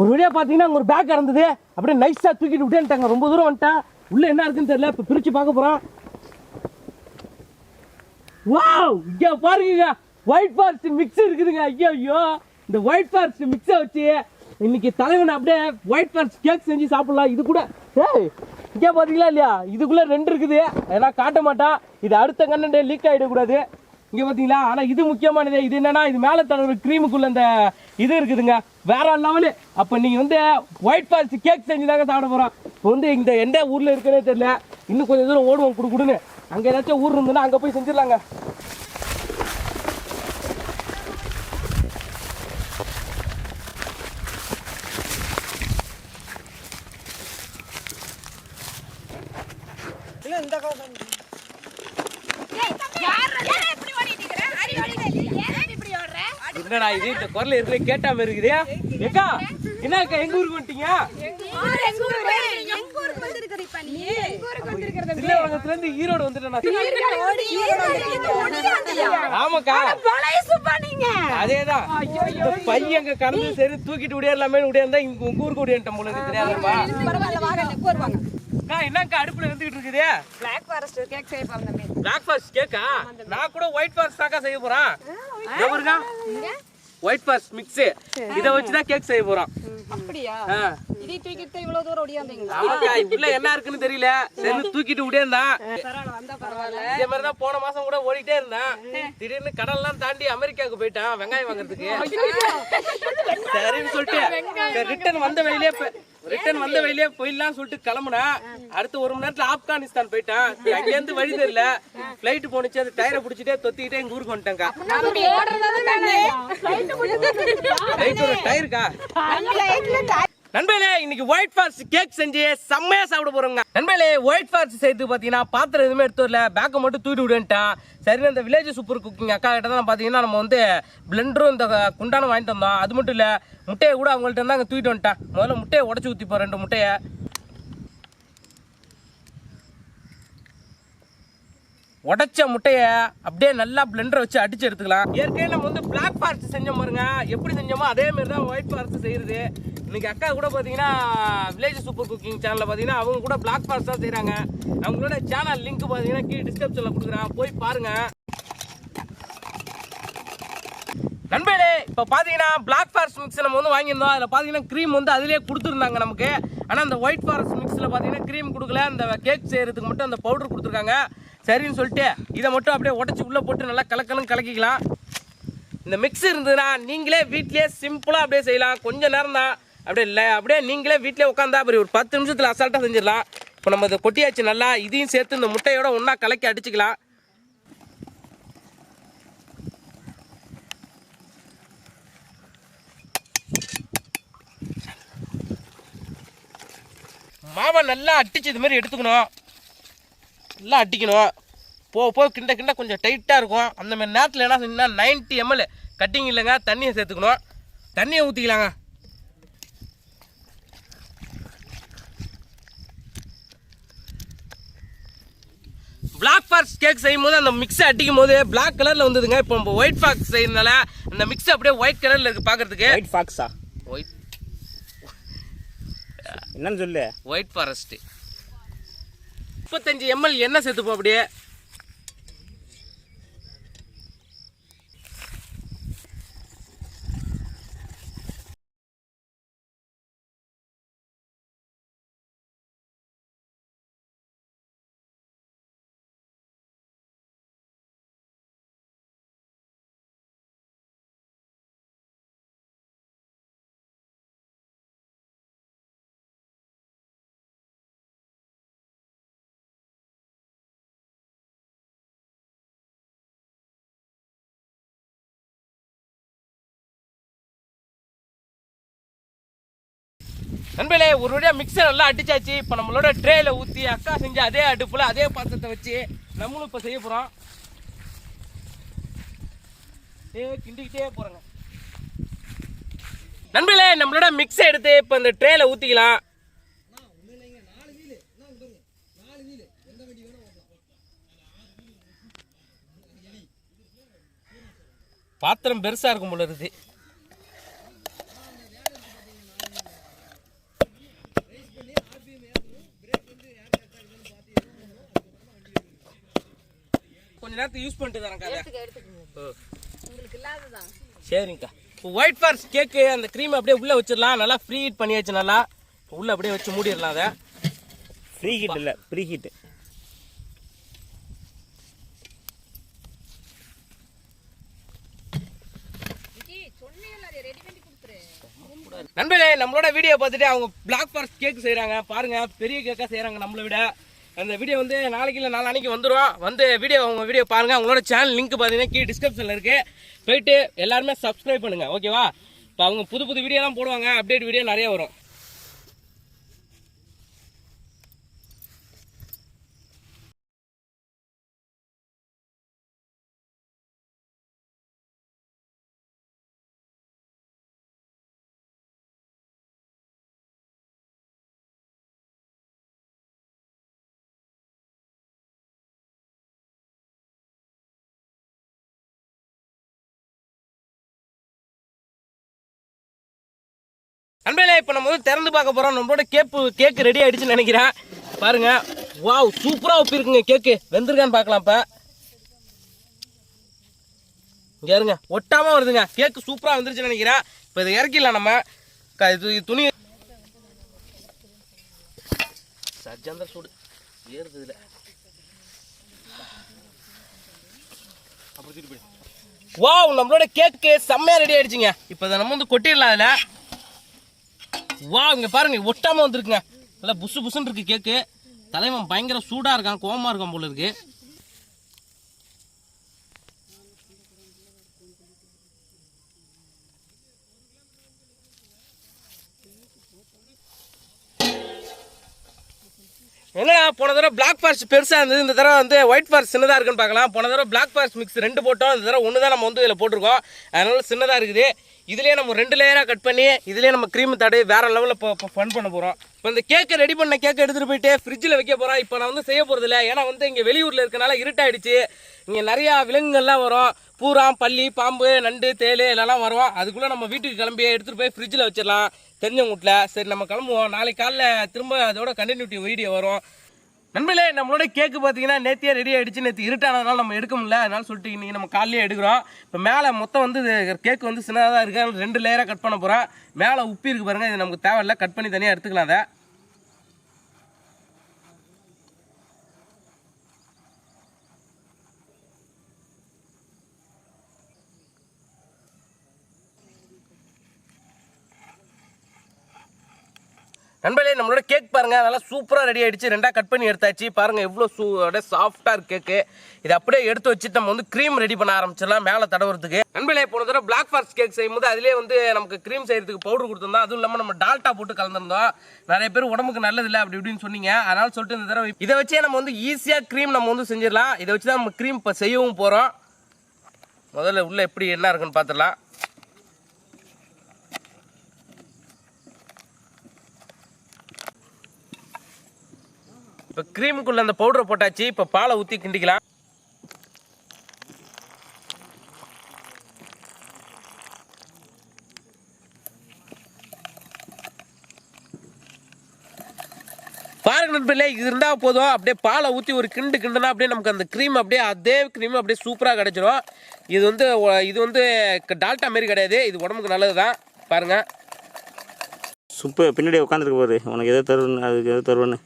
ஒரு வழியா பாத்தீங்கன்னா அங்க ஒரு பேக் இருந்தது, அப்படியே நைஸா தூக்கிட்டு விட்டேன்ட்டாங்க. ரொம்ப தூரம் வந்துட்டேன், உள்ள என்ன இருக்குன்னு தெரியல. இப்ப பிரிச்சு பார்க்க போறோம். வாவ், இங்க பாருங்க, ஒயிட் ஃபாரஸ்ட் மிக்ஸ் இருக்குதுங்க. ஐயோ ஐயோ, இந்த ஒயிட் ஃபாரஸ்ட் மிக்ஸை வச்சு இன்னைக்கு தலைவன் அப்படியே ஒயிட் ஃபாரஸ்ட் கேக் செஞ்சு சாப்பிடலாம். இது கூட இங்கே பார்த்தீங்களா இல்லையா, இதுக்குள்ள 2 இருக்குது. ஏன்னா காட்ட மாட்டான், இது அடுத்த கண்ணண்டே லீக் ஆகிடக்கூடாது. இங்கே பார்த்தீங்களா, ஆனால் இது முக்கியமானது. இது என்னன்னா, இது மேலே தர க்ரீமுக்குள்ள இந்த இது இருக்குதுங்க, வேற லெவலு. அப்போ நீங்கள் வந்து ஒயிட் ஃபாரஸ்ட் கேக் செஞ்சு தாங்க சாப்பிட போகிறோம். இப்போ வந்து இந்த எந்த ஊரில் இருக்குன்னே தெரியல. இன்னும் கொஞ்சம் தூரம் ஓடுவோம் கொடுன்னு. அங்கே ஏதாச்சும் ஊர் இருந்ததுன்னா அங்கே போய் செஞ்சிடலாங்க. என்னடா இது, இந்த குரல் இருக்கிற கேட்டாம இருக்குது. ஏக்கா, என்ன அக்கா, எங்க ஊருக்கு வந்துட்டீங்க? சில்லவரங்கத்துல இருந்து ஈரோடு வந்துட்டேன். ஆமாக்கா, அதேதான். பையன் அங்க கடந்து சரி தூக்கிட்டு விடையலாமே விடையா உங்க ஊருக்கு விடையான்ட்டேன் போல இருக்கு. தெரியாதுப்பா. என்னக்கா அடுப்புல வந்துகிட்டு இருக்குது? Black Forest கேக் செய்ய போறேன் தம்பி. Black Forest கேக்கா? நான் கூட ஒயிட் ஃபாரஸ்ட் தாக்கா செய்ய போறேன். எவருங்க? White forest mix. இத வச்சு தான் கேக் செய்ய போறோம். அப்படியே இதை தூக்கிட்டு இவ்வளவு தூரம் ஓடியாந்தீங்களா? ஆமாக்கா, இப்பல என்ன இருக்குன்னு தெரியல. சரி தூக்கிட்டு விடேன்தான். பரவாயில்ல, வந்தா பரவாயில்ல. இதே மாதிரி தான் போன மாசம் கூட ஓடிட்டே இருந்தேன். திடீர்னு கடல்லாம் தாண்டி அமெரிக்காவுக்கு போயிட்டான் வெங்காயம் வாங்குறதுக்கு. சரின்னு சொல்லிட்டு ரிட்டர்ன் வந்த வழியிலே போயிடலாம் சொல்லிட்டு கிளம்புனா, அடுத்து 1 மணி நேரத்துல ஆப்கானிஸ்தான் போயிட்டான். அங்கேருந்து வழி தெரியல, பிளைட் போனுச்சு. அது டயரை பிடிச்சிட்டே தொத்திக்கிட்டே எங்க ஊருக்கு வந்துட்டேங்க. டயருக்கா நண்பர்களே, இன்னைக்கு ஒயிட் ஃபாரஸ்ட் கேக் செஞ்சு செம்மையா சாப்பிட போறோங்க. நண்பர்களே, ஒயிட் ஃபாரஸ்ட் செய்து பாத்தீங்கன்னா பாத்திரம் எதுவுமே எடுத்து வரல, பேக்கை மட்டும் தூக்கிட்டு விடுன்ட்டான். சரி, இந்த வில்லேஜ் சூப்பர் குக்கிங் அக்கா கிட்ட தான் பாத்தீங்கன்னா நம்ம வந்து பிளெண்டரும் இந்த குண்டானம் வாங்கிட்டு வந்தோம். அது மட்டும் இல்ல, முட்டையை கூட அவங்கள்ட்ட இருந்தா அங்கே தூக்கிட்டு வந்துட்டான். முதல்ல முட்டையை உடச்சு ஊற்றிப்போம், 2 முட்டையை. உடைச்ச முட்டையை அப்படியே நல்லா பிளெண்டரை வச்சு அடிச்சு எடுத்துக்கலாம். ஏற்கனவே நம்ம வந்து பிளாக் ஃபாரஸ்ட் செஞ்சோம் பாருங்க, எப்படி செஞ்சோமோ அதே மாதிரி தான் ஒயிட் ஃபாரஸ்ட் செய்யறது. இன்னைக்கு அக்கா கூட பார்த்தீங்கன்னா வில்லேஜ் சூப்பர் குக்கிங் சேனலில் பார்த்தீங்கன்னா அவங்க கூட பிளாக் ஃபாரஸ்ட் தான் செய்கிறாங்க. அவங்களோட சேனல் லிங்க் பார்த்தீங்கன்னா கீழே டிஸ்கிரிப்ஷனில் கொடுக்குறேன், போய் பாருங்க. நண்பர்களே, இப்போ பார்த்தீங்கன்னா பிளாக் ஃபாரஸ்ட் மிக்ஸ் நம்ம வந்து வாங்கியிருந்தோம். அதில் பார்த்தீங்கன்னா க்ரீம் வந்து அதிலே கொடுத்துருந்தாங்க நமக்கு. ஆனால் அந்த ஒயிட் ஃபாரஸ்ட் மிக்ஸில் பார்த்தீங்கன்னா க்ரீம் கொடுக்கல, அந்த கேக் செய்கிறதுக்கு மட்டும் அந்த பவுடர் கொடுத்துருக்காங்க. சரின்னு சொல்லிட்டு இதை மட்டும் அப்படியே உடச்சி உள்ளே போட்டு நல்லா கலக்கிக்கலாம். இந்த மிக்ஸ் இருந்ததுன்னா நீங்களே வீட்லேயே சிம்பிளாக அப்படியே செய்யலாம். கொஞ்சம் நேரம் தான், அப்படியே இல்லை அப்படியே நீங்களே வீட்டிலே உட்காந்தா அப்படி ஒரு 10 நிமிஷத்தில் அசால்ட்டாக செஞ்சிடலாம். இப்போ நம்ம இதை கொட்டியாச்சு, நல்லா இதையும் சேர்த்து இந்த முட்டையோட ஒன்றா கலக்கி அடிச்சுக்கலாம். மாவை நல்லா அடிச்சு இது மாதிரி எடுத்துக்கணும், நல்லா அடிக்கணும். போக கிண்ட கொஞ்சம் டைட்டாக இருக்கும். அந்த மாதிரி நேரத்தில் என்ன செஞ்சீங்கன்னா 90 ml கட்டிங் இல்லைங்க, தண்ணியை சேர்த்துக்கணும். தண்ணியை ஊற்றிக்கலாங்க. பிளாக் ஃபாரஸ்ட் கேக் செய்யும் போது அந்த மிக்ஸை அடிக்கும் போது பிளாக் கலரில் வந்ததுங்க. இப்போ நம்ம ஒயிட் ஃபாக்ஸ் செய்யறதுனால அந்த மிக்ஸ் அப்படியே ஒயிட் கலரில் இருக்குது பார்க்கறதுக்கு. ஒயிட் ஃபாக்ஸா? ஒயிட் என்னன்னு சொல்லு. ஒயிட் ஃபாரஸ்ட் 35 ml எண்ணெய் சேர்த்துப்போம். அப்படியே நண்பர்களே, ஒரு வழியாக மிக்சர் நல்லா அடிச்சாச்சு. இப்போ நம்மளோட ட்ரேயில் ஊற்றி அக்கா செஞ்சு அதே அடுப்பில் அதே பாத்திரத்தை வச்சு நம்மளும் இப்போ செய்ய போகிறோம். கிண்டிக்கிட்டே போகிறோங்க. நண்பர்களே, நம்மளோட மிக்ஸை எடுத்து இப்போ இந்த ட்ரேயில் ஊற்றிக்கலாம். பாத்திரம் பெருசாக இருக்கும் போல இருக்குது. கொஞ்ச நேரத்துக்கு யூஸ் பண்ணிட்டு தரேன்க்கா அதை. எடுத்துக்கங்க. உங்களுக்கு இல்லாததான். சரிங்கக்கா. இப்போ ஒயிட் ஃபாரஸ்ட் கேக்கு அந்த க்ரீம் அப்படியே உள்ளே வச்சிடலாம். நல்லா ஃப்ரீ ஹீட் பண்ணியாச்சு. நல்லா உள்ளே அப்படியே வச்சு மூடிடலாம். அதை ஃப்ரீ ஹீட் இல்லை, ப்ரீ ஹீட்டு. நண்பர்களே, நம்மளோட வீடியோ பார்த்துட்டு அவங்க பிளாக் ஃபாரஸ்ட் கேக் செய்கிறாங்க பாருங்க. பெரிய கேக்காக செய்கிறாங்க நம்மளை விட. அந்த வீடியோ வந்து நாளைக்கு இல்லை நாளைக்கு வந்துடும். வந்து அவங்க வீடியோ பாருங்கள். அவங்களோட சேனல் லிங்க் பார்த்தீங்கன்னா கீழே டிஸ்கிரிப்ஷனில் இருக்குது. போயிட்டு எல்லாருமே சப்ஸ்கிரைப் பண்ணுங்கள். ஓகேவா? இப்போ அவங்க புது வீடியோலாம் போடுவாங்க. அப்டேட் வீடியோ நிறைய வரும். நண்பர்களே, இப்போ நம்ம வந்து திறந்து பார்க்க போகிறோம். நம்மளோட கேக்கு ரெடி ஆகிடுச்சுன்னு நினைக்கிறேன். பாருங்க, வாவ் சூப்பராக ஒப்பிருக்குங்க. கேக்கு வெந்திருக்கான்னு பார்க்கலாம். இப்போ இங்கே இருங்க, ஒட்டாமல் வருதுங்க. கேக்கு சூப்பராக வந்துருச்சுன்னு நினைக்கிறேன். இப்போ இதை இறக்கிடலாம் நம்ம. இது துணி சஜாந்தர் சூடு ஏறுது இதில். வாவ், நம்மளோட கேக்கு செம்மையாக ரெடி ஆகிடுச்சுங்க. இப்போ இதை நம்ம வந்து கொட்டிடலாம். அதில் வா, இங்க பாருங்க, ஒட்டாம வந்துருக்குங்க. நல்லா புசு புசுன்னு இருக்கு கேக்கு. தலைவன் பயங்கர சூடா இருக்கான், கோவமா இருக்கான் போல இருக்கு. என்னடா போன தடவை பிளாக் ஃபாரஸ்ட் பெருசா இருந்தது, இந்த தடவை வந்து ஒயிட் ஃபாரஸ்ட் சின்னதா இருக்குன்னு பார்க்கலாம். போன தடவை பிளாக் ஃபாரஸ்ட் மிக்ஸ் 2 போட்டோம். இந்த தடவை 1 தான் நம்ம வந்து இதில் போட்டிருக்கோம். அதனால சின்னதாக இருக்குது. இதுலேயே நம்ம 2 லேயராக கட் பண்ணி இதுலேயே நம்ம க்ரீம் தடவி வேறு லெவலில் இப்போ ஃபன் பண்ண போகிறோம். இப்போ இந்த கேக்கை ரெடி பண்ண கேக்கை எடுத்துகிட்டு போயிட்டு ஃப்ரிட்ஜில் வைக்க போகிறோம். இப்போ நான் வந்து செய்ய போகிறதில்ல. ஏன்னா வந்து இங்கே வெளியூரில் இருக்கனால இருட்டாயிடுச்சு. இங்கே நிறையா விலங்குகள்லாம் வரும். பூராம், பல்லி, பாம்பு, நண்டு, தேள் எல்லாம் வரும். அதுக்குள்ளே நம்ம வீட்டுக்கு கிளம்பி எடுத்துகிட்டு போய் ஃப்ரிட்ஜில் வச்சிடலாம் தெரிஞ்சவங்க வீட்டில். சரி, நம்ம கிளம்புவோம். நாளைக்கு காலைல திரும்ப அதோட கண்டினியூட்டி வீடியோ வரும். நண்பர்களே, நம்மளோட கேக்கு பார்த்தீங்கன்னா நேத்தியே ரெடி ஆகிடுச்சு. நேற்று இருட்டானதுனால நம்ம எடுக்க முடியல. அதனால சொல்லிட்டு இன்றைக்கி நம்ம காலையிலே எடுக்கிறோம். இப்போ மேலே மொத்தம் வந்து கேக்கு வந்து சின்னதாக தான் இருக்குது. 2 லேயராக கட் பண்ண போகிறோம். மேலே உப்பி இருக்கு பாருங்கள். இது நமக்கு தேவையில்லை. கட் பண்ணி தனியாக எடுத்துக்கலாம். அதை நண்பர்களே, நம்மளோட கேக் பாருங்கள், நல்லா சூப்பராக ரெடி ஆகிடுச்சு. 2ஆக கட் பண்ணி எடுத்தாச்சு. பாருங்கள் எவ்வளோ அப்படியே சாஃப்டாக இருக்குது கேக்கு. இதை அப்படியே எடுத்து வச்சுட்டு நம்ம வந்து க்ரீம் ரெடி பண்ண ஆரம்பிச்சிடலாம் மேலே தடவுறதுக்கு. நண்பர்களே, போன தடவை பிளாக் ஃபாரஸ்ட் கேக் செய்யும்போது அதிலே வந்து நமக்கு க்ரீம் செய்யறதுக்கு பவுடர் கொடுத்துருந்தோம். அதுவும் இல்லாமல் நம்ம டால்டா போட்டு கலந்துருந்தோம். நிறைய பேர் உடம்புக்கு நல்லதில்லை அப்படி இப்படின்னு சொன்னீங்க. அதனால சொல்லிட்டு இந்த தடவை இதை வச்சே நம்ம வந்து ஈஸியாக க்ரீம் நம்ம வந்து செஞ்சிடலாம். இதை வச்சு தான் நம்ம க்ரீம் இப்போ செய்யவும் போகிறோம். முதல்ல உள்ளே எப்படி என்ன இருக்குன்னு பார்த்துடலாம். இப்போ க்ரீமுக்குள்ள அந்த பவுடரை போட்டாச்சு. இப்போ பாலை ஊற்றி கிண்டிக்கலாம். பாருங்க நண்பர்களே, இது இருந்தால் போதும். அப்படியே பாலை ஊற்றி ஒரு கிண்டுனா அப்படியே நமக்கு அந்த க்ரீம் அப்படியே அதே க்ரீம் அப்படியே சூப்பராக கிடச்சிரும். இது வந்து டால்டா மாரி கிடையாது. இது உடம்புக்கு நல்லது தான். பாருங்கள், சூப்பர். பின்னாடி உட்காந்துருக்கு பாரு. உனக்கு எதோ தருவேன்னு, அதுக்கு எதோ தருவேன்னு.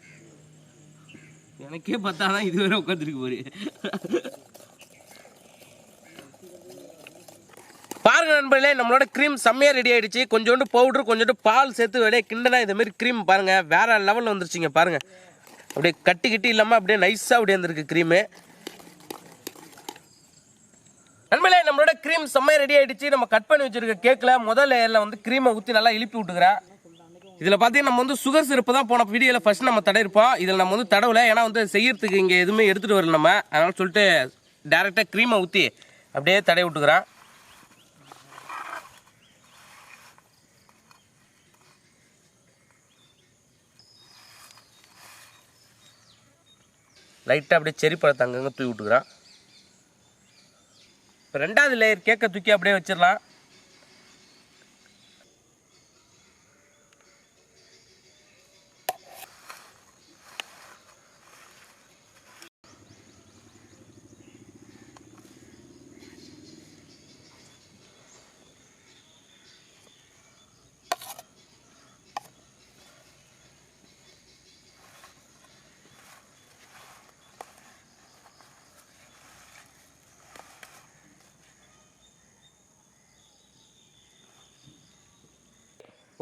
எனக்கே பார்த்தாதான் இது வேற உட்காந்துருக்கு பாரு. பாருங்க நண்பர்களே, நம்மளோட க்ரீம் செம்மையாக ரெடி ஆகிடுச்சு. கொஞ்சோண்டு பவுட்ரு, கொஞ்சோண்டு பால் சேர்த்து அப்படியே கிண்டனா இதுமாரி க்ரீம் பாருங்கள் வேறு லெவலில் வந்துருச்சுங்க. பாருங்கள், அப்படியே கட்டி இல்லாமல் அப்படியே நைஸாக அப்படியே வந்துருக்கு க்ரீமு. நண்பர்களே, நம்மளோட க்ரீம் செம்மையாக ரெடி ஆகிடுச்சு. நம்ம கட் பண்ணி வச்சுருக்க கேக்கில் முதல் லேயரில் வந்து க்ரீமை ஊற்றி நல்லா இழுப்பி விட்டுக்கிறேன். இதில் பார்த்தீங்கன்னா நம்ம வந்து சுகர் சிரப்பு தான் போன வீடியோவில் ஃபஸ்ட் நம்ம தடவிருப்போம். இதில் நம்ம வந்து தடவை. ஏன்னா வந்து செய்யறதுக்கு இங்கே எதுவுமே எடுத்துகிட்டு வரல நம்ம. அதனால் சொல்லிட்டு டேரெக்டாக க்ரீமை ஊற்றி அப்படியே தடவி விட்டுக்கிறேன். லைட்டாக அப்படியே செரி பழத்தை அங்கங்கே தூக்கி விட்டுக்கிறேன். இப்போ 2வது லேயர் கேக்கை தூக்கி அப்படியே வச்சிடலாம்.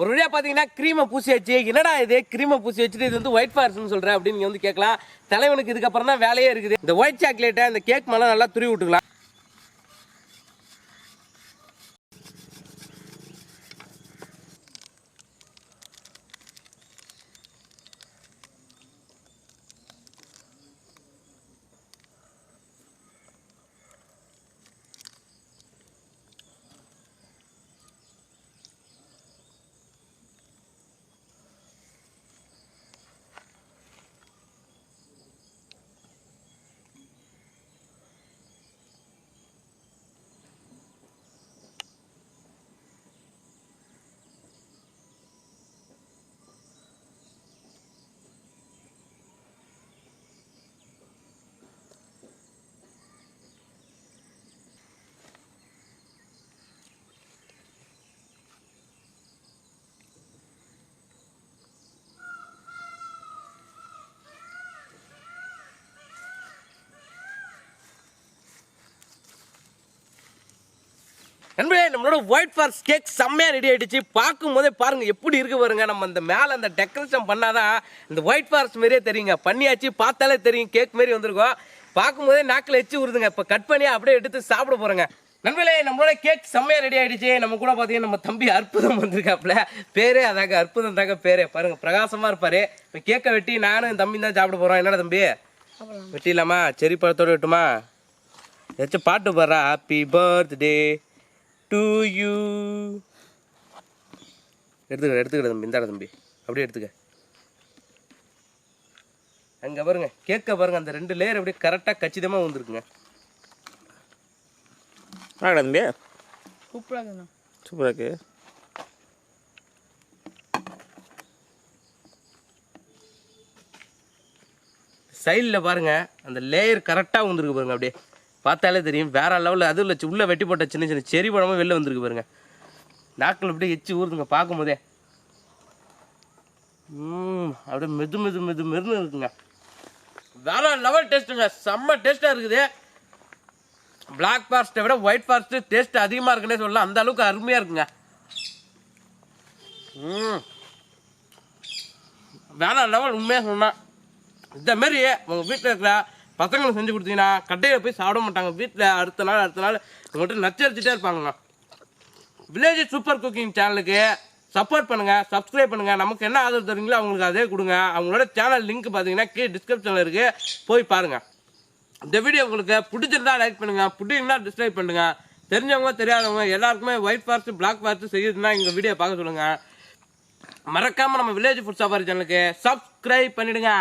ஒரு வழியாக பார்த்தீங்கன்னா க்ரீமை பூசி வச்சு என்னடா இது க்ரீமை பூசி வச்சுட்டு இது வந்து ஒயிட் ஃபாரஸ்ட்னு சொல்கிறேன் அப்படின்னு நீங்கள் வந்து கேட்கலாம். தலைவனுக்கு இதுக்கப்புறம் தான் வேலையே இருக்குது. இந்த ஒயிட் சாக்லேட்டை இந்த கேக் மேலே நல்லா துருவி விட்டுக்கலாம். நண்பர்களே, நம்மளோட ஒயிட் ஃபாரஸ்ட் கேக் செம்மையாக ரெடி ஆகிடுச்சு. பார்க்கும் போதே பாருங்கள் எப்படி இருக்கு பாருங்க. நம்ம இந்த மேலே அந்த டெக்கரேஷன் பண்ணாதான் இந்த ஒயிட் ஃபாரஸ்ட் மாரியே தெரியுங்க. பண்ணியாச்சு, பார்த்தாலே தெரியும் கேக் மாரி வந்திருக்கும். பார்க்கும் போதே நாக்கில் எச்சு ஊறுதுங்க. இப்போ கட் பண்ணி அப்படியே எடுத்து சாப்பிட போகிறேங்க. நண்பர்களே, நம்மளோட கேக் செம்மையாக ரெடி ஆகிடுச்சு. நம்ம கூட பார்த்தீங்கன்னா நம்ம தம்பி அற்புதம் வந்திருக்காப்புல. பேரே அதாங்க, அற்புதம் தாங்க பேரே. பாருங்கள் பிரகாசமாக இருப்பார். இப்போ கேக்கை வெட்டி நானும் என் தம்பி தான் சாப்பிட போகிறோம். என்னடா தம்பி வெட்டிடலாமா? செரி பழத்தோடு வெட்டுமா? ஏதாச்சும் பாட்டு பாடுறா. Happy birthday to you. எடுத்துக்கிற தம்பி, இந்தாட தம்பி, அப்படியே எடுத்துக்க. அங்கே பாருங்க கேட்க பாருங்க, அந்த 2 லேயர் அப்படியே கரெக்டாக கச்சிதமாக வந்துருக்குங்க. தம்பி சூப்பராக சூப்பராக இருக்கு. சைடில் பாருங்க அந்த லேயர் கரெக்டாக வந்துருக்கு பாருங்க. அப்படியே பார்த்தாலே தெரியும் வேற லெவலில். அதுவும் இல்லை உள்ளே வெட்டி போட்ட சின்ன சின்ன செரி பழமும் வெளில வந்துருக்கு பாருங்க. நாக்கில் அப்படியே எச்சு ஊறுதுங்க பார்க்கும் போதே. அப்படியே மெது மெது மெது மெதுன்னு இருக்குங்க. வேற லெவல் டேஸ்ட்டுங்க, செம்ம டேஸ்ட்டாக இருக்குது. பிளாக் ஃபாரஸ்ட்டை விட ஒயிட் ஃபாரஸ்ட்டு டேஸ்ட் அதிகமாக இருக்குன்னே சொல்லலாம். அந்த அளவுக்கு அருமையாக இருக்குங்க. வேற லெவல் உண்மையாக சொன்னா. இந்தமாரி உங்கள் வீட்டில் இருக்கிற பசங்களுக்கு செஞ்சு கொடுத்தீங்கன்னா கட்டையில் போய் சாப்பிட மாட்டாங்க. வீட்டில் அடுத்த நாள் உங்கள்கிட்ட நச்சரிச்சுட்டே இருப்பாங்க. வில்லேஜ் சூப்பர் குக்கிங் சேனலுக்கு சப்போர்ட் பண்ணுங்கள், சப்ஸ்கிரைப் பண்ணுங்கள். நமக்கு என்ன ஆதரவு தருவீங்களோ அவங்களுக்கு அதே கொடுங்க. அவங்களோட சேனல் லிங்க் பார்த்தீங்கன்னா கீழே டிஸ்கிரிப்ஷனில் இருக்குது, போய் பாருங்கள். இந்த வீடியோ உங்களுக்கு பிடிச்சிருந்தா லைக் பண்ணுங்கள், பிடிச்சிருந்தா டிஸ்லைக் பண்ணுங்கள். தெரிஞ்சவங்க தெரியாதவங்க எல்லாருக்குமே ஒயிட் ஃபாரஸ்ட் பிளாக் ஃபாரஸ்ட் செய்யுதுன்னா இந்த வீடியோ பார்க்க சொல்லுங்கள். மறக்காமல் நம்ம வில்லேஜ் ஃபுட் சஃபாரி சேனலுக்கு சப்ஸ்கிரைப் பண்ணிவிடுங்க.